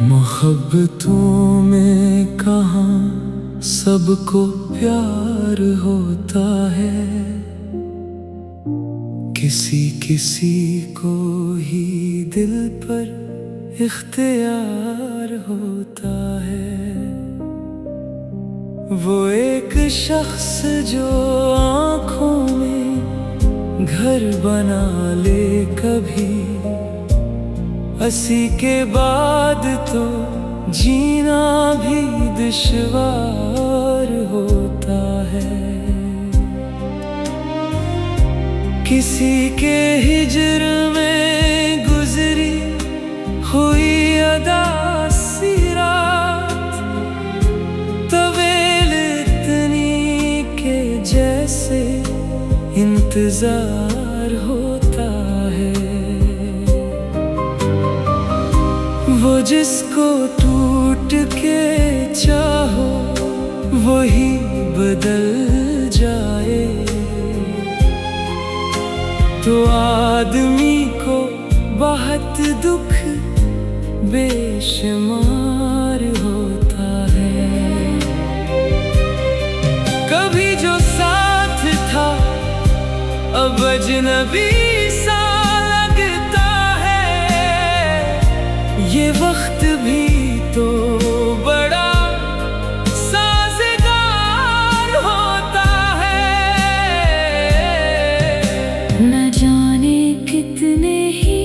मोहब्बतों में कहाँ सबको प्यार होता है, किसी किसी को ही दिल पर इख्तियार होता है। वो एक शख्स जो आँखों में घर बना ले कभी, हंसी के बाद तो जीना भी दुश्वार होता है। किसी के हिज्र में गुजरी हुई अदासी रात, तवेल इतनी के जैसे इंतजार होता है। वो जिसको टूट के चाहो वही बदल जाए, तो आदमी को बहुत दुख बेशुमार होता है। कभी जो साथ था अब अजनबी सा लगता है, ये वक्त भी तो बड़ा साज़गार होता है। न जाने कितने ही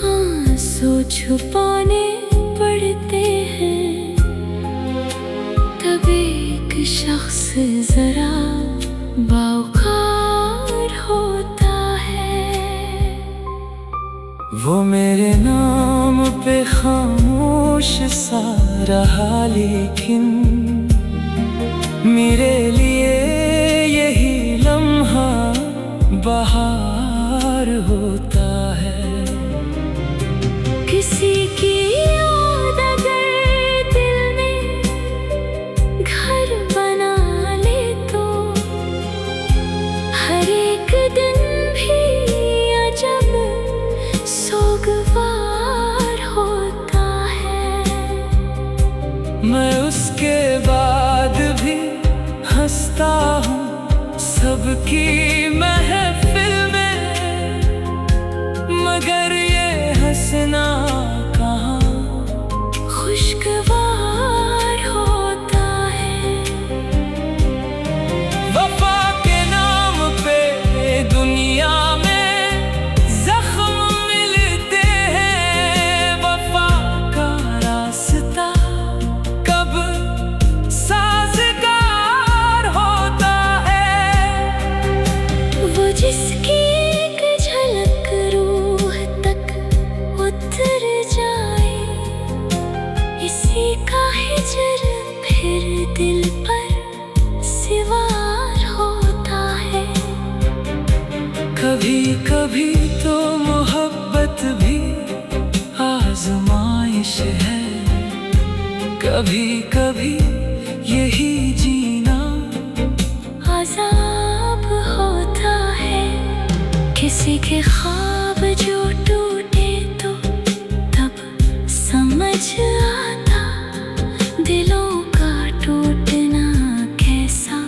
आंसू छुपाने पड़ते हैं, तब एक शख्स जरा बावकार होता है। वो मेरे नाम पे खामोश सा रहा, लेकिन मेरे लिए यही लम्हा बहार होता है। किसी की याद अगर दिल में घर बना ले तो हर एक दिन भी अजब सोगवार होता है। मैं उसके बाद भी हंसता हूँ सबकी महफिल में, मगर ये हंसना कहाँ खुशगवार होता है। वफा के नाम पे दुनिया में जख्म मिलते हैं, वफा का रास्ता कब साज़गार होता है। वो जिसकी एक झलक रूह तक उतर जाए, इसी का हिज्र फिर दिल पर सिवार होता है। कभी कभी तो मोहब्बत भी आजमाइश है, कभी कभी यही जीना अज़ाब होता है। किसी के ख्वाब जो टूटे तो तब समझ आता दिलों का टूटना कैसा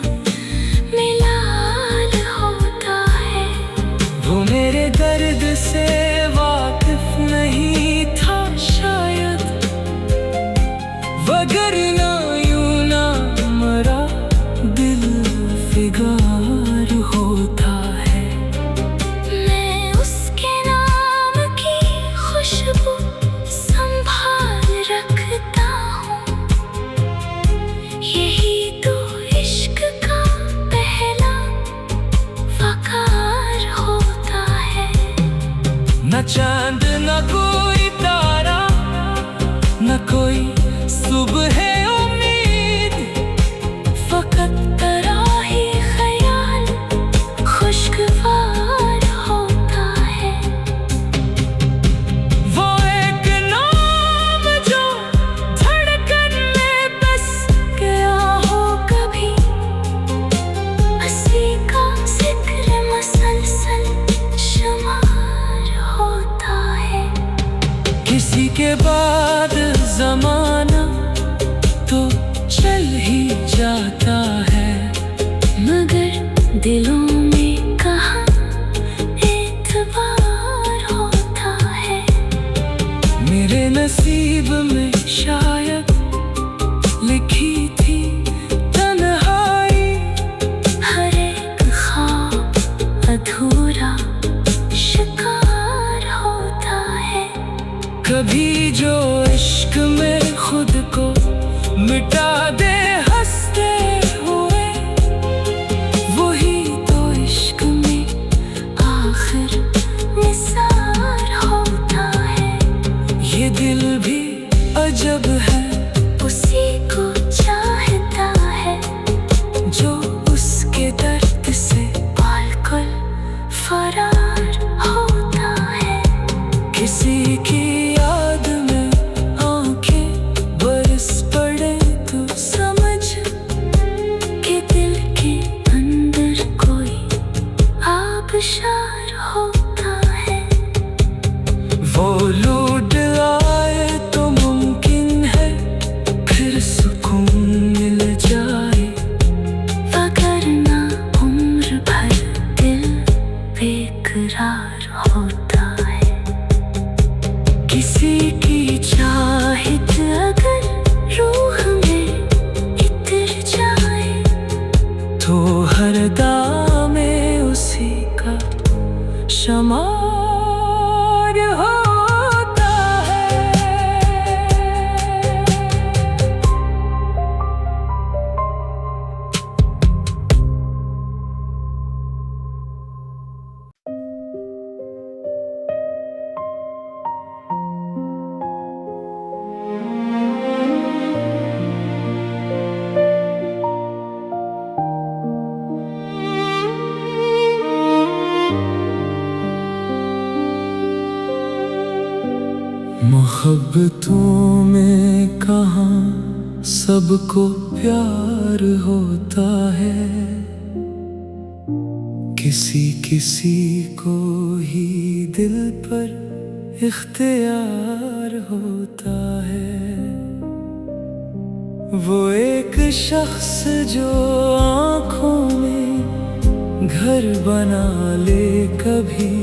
मिलाल होता है। वो मेरे दर्द से वाकिफ नहीं था शायद, वगरना यूं ना मरा दिल फिगार होता है। मैं उसके नाम की खुशबू संभाल रखता हूँ, यही तो इश्क का पहला वकार होता है। न चांद न कोई तारा, न कोई सुबह उम्मीद, फकत तेरा ही ख्याल खुशगवार होता है। वो एक नाम जो धड़कन में बस गया हो कभी, हंसी का जिक्र मसलसल शुमार होता है। किसी के बाद में शायद लिखी थी तन्हाई। हर एक ख्वाब अधूरा शिकार होता है। कभी जो इश्क में खुद को मिटा दे हंसते हुए, वही तो इश्क में आखिर निसार होता है। ये दिल भी अजब है, उसी को चाहता है जो उसके दर्द से बिल्कुल फरार होता है। किसी की याद में आंखें बरस पड़े तो समझ के दिल के अंदर कोई आबशार होता है। वो लूट आए तो मुमकिन है फिर सुकून मिल जाए, वगरना उम्र भर दिल बेकरार होता है। किसी की चाहत अगर रूह में इतर जाए, तो हर दामे उसी का शमार होता है। मोहब्बतों में कहाँ सबको प्यार होता है, किसी किसी को ही दिल पर इख्तियार होता है। वो एक शख्स जो आँखों में घर बना ले कभी,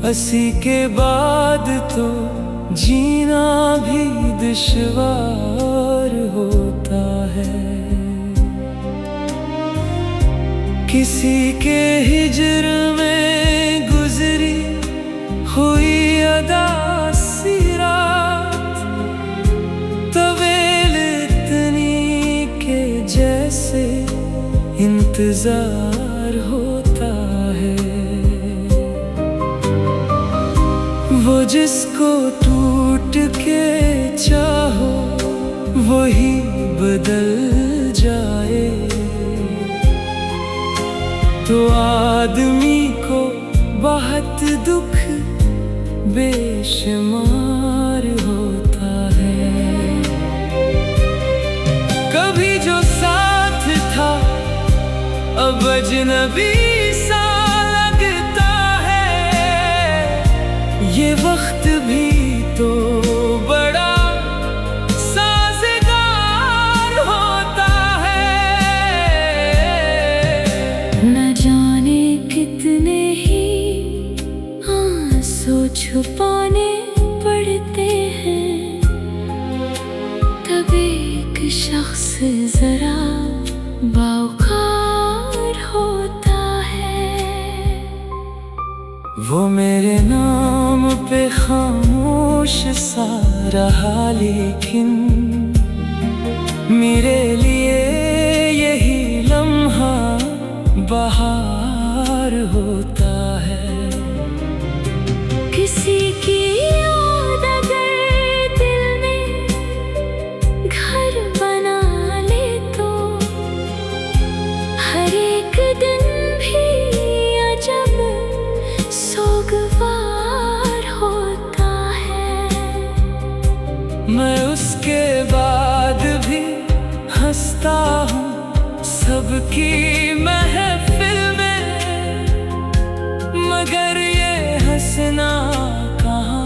हंसी के बाद तो जीना भी दुश्वार होता है। किसी के हिजर में गुजरी हुई अदासी रात, तवेल इतनी के जैसे इंतजार होता है। वो जिसको टूट के चाहो वही बदल जाए, तो आदमी को बहुत दुख बेशुमार होता है। कभी जो साथ था अब अजनबी सा लगता है, ये वक्त भी तो बड़ा साज़गार होता है। न जाने कितने ही आंसू छुपाने पड़ते हैं, तब एक शख्स जरा बावकार होता है। वो मेरे नाम पे खामोश सा रहा, लेकिन मेरे लिए यही लम्हा बहार होता है। किसी की याद अगर दिल में घर बना ले, तो हर एक दिन भी अजब सोगवार होता है। मैं उसके बाद भी हंसता हूँ सबकी महफिल में, मगर ये हंसना कहाँ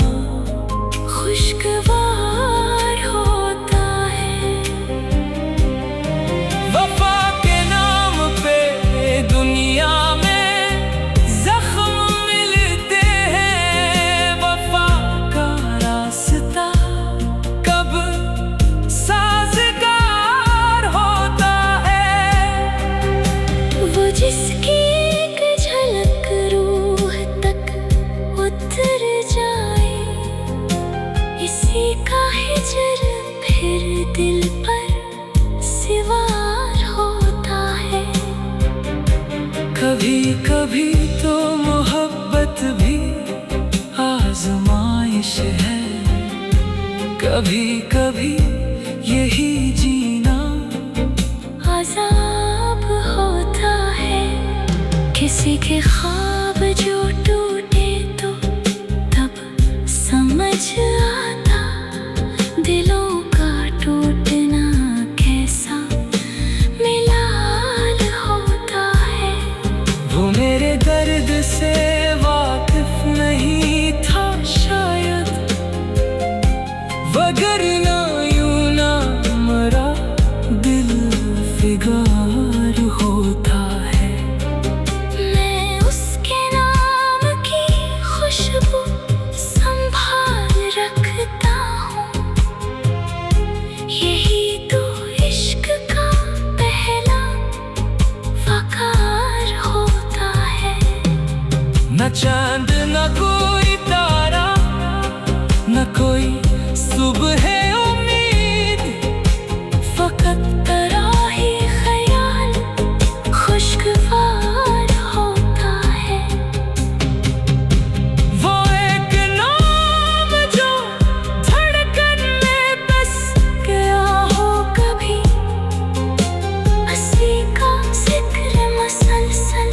खुशगवार होता है। वफा के नाम पे दुनिया में जख्म मिलते हैं, वफा का रास्ता कभी कभी यही जीना अज़ाब होता है। किसी के ख्वाब जो टूटे तो तब समझ आता दिलों का टूटना कैसा मिलाल होता है। वो मेरे दर्द से वाकिफ नहीं था शायद, वगरना यूं ना मरा दिल फिगार होता है। मैं उसके नाम की खुशबू संभाल रखता हूँ, यही तो इश्क का पहला वक़ार होता है। न चांद न कोई तारा, न कोई सुबह उम्मीद, फकत तेरा ही ख्याल खुशगवार होता है। वो एक नाम जो धड़कन में बस गया हो कभी, हंसी का जिक्र मसलसल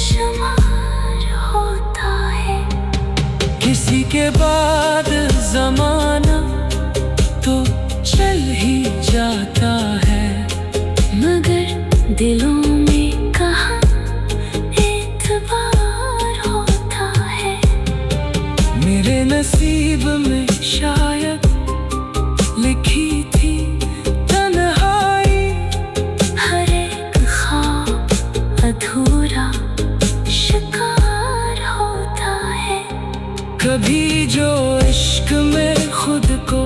शुमार होता है। किसी के बाद जमाना तो चल ही जाता है, मगर दिलों में कहाँ एतबार होता है। मेरे नसीब में शायद लिखी थी तन्हाई, हर एक ख्वाब अधूरा शिकार होता है। कभी जो इश्क में खुद को